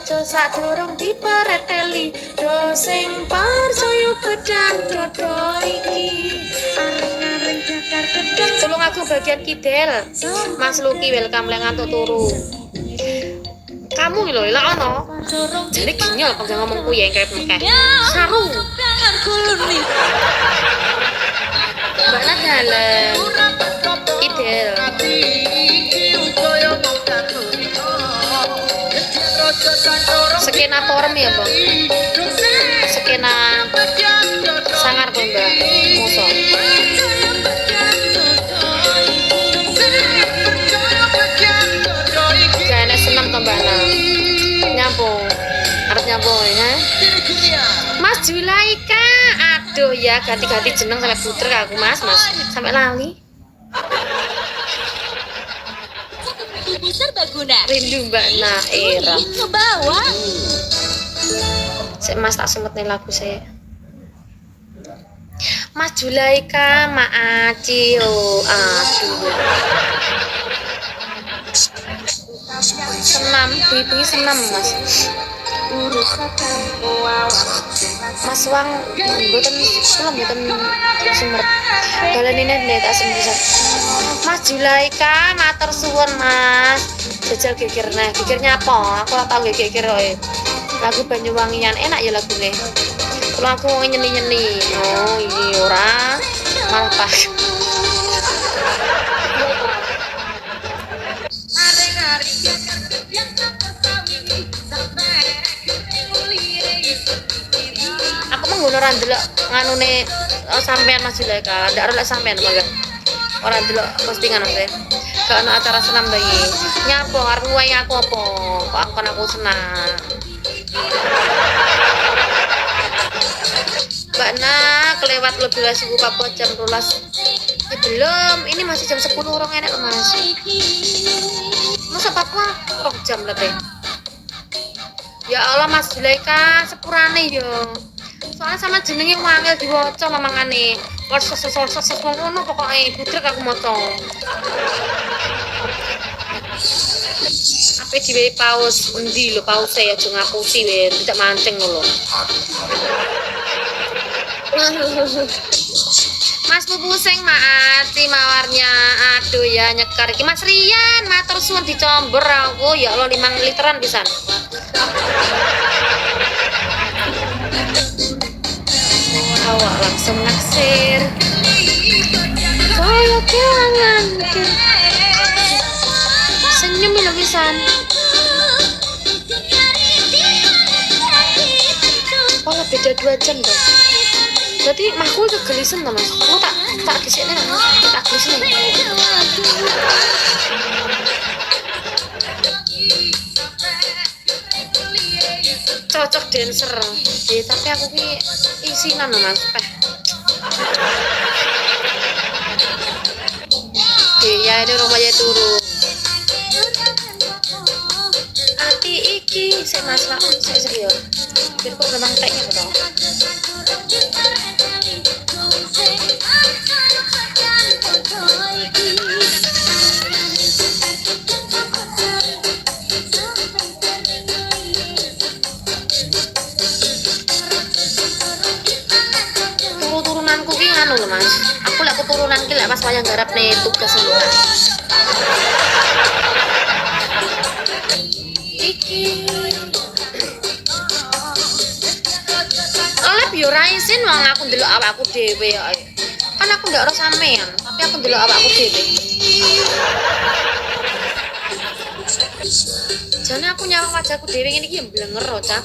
aja sadurung dipereteli do sing percaya pedang dodo iki areng-areng dakar pedang. Tulung aku bagian kidel Mas Luki welcome lengan turu kamu lho lah ono jadi ginyol kok ngomongku ya kayak mekeh saru Mbak Nadala kidel skena forum ya bang skena sangar kok mbak muso kayaknya senam tuh mbak nyambung harus nyambung ya Mas Julaika aduh ya ganti-ganti jeneng sampai puter aku mas sampai lali Serbaguna rindu mbak Naira ke bawah. Mas tak semut nih lagu saya Mas Julaika Maaci oh aduh senam bibi senam mas Mas Wang mboten kula mboten sumer dalan ini tak sembuh Mas Julaika matur suwun Mas jajal geger nah gegernya apa aku ora tau geger kowe lagu Banyuwangian enak ya lagune kalau aku mau nyeni-nyeni oh ini ora malah pas aku menggunakan orang delok nganune sampean Mas Julaika ndak ora sampean mangga orang delok postingan maksudnya gak ana acara senam bayi nyapa arep nguwahi aku apa kok aku senang Mbak Nak kelewat lebih dari subuh kapot jam 12 belum ini masih jam 10 orang enak loh mas masa Papua kok jam lebih ya Allah Mas Julaika sepurane yo soalnya sama jenenge wangil diwaca mamangane warsos ngono pokoknya budrek aku moco apa diwehi paus endi lho pause ya aja ngapusi we tidak mancing lho Mas Pupu sing maati mawarnya aduh ya nyekar iki Mas Rian matur suwun dicomber aku ya Allah 5 literan pisan awak langsung naksir kaya kelangan senyum lho pisan oh beda 2 jam dong berarti mahku kegelisen to mas aku tak disikne tak gelisen cocok dancer tapi aku ki isinan loh mas ya ini rumahnya turu ati iki saya masak saya serius biar kok memang teknya betul turunanku ki nganu lho mas aku lek keturunan ki lek pas wayang garap nih tugas semua iki oleh bioraisin wong aku ndelok awakku dhewe ya kan aku ndak ora sampean tapi aku ndelok awakku dhewe jane aku nyawang wajahku dhewe ngene iki ya blenger cah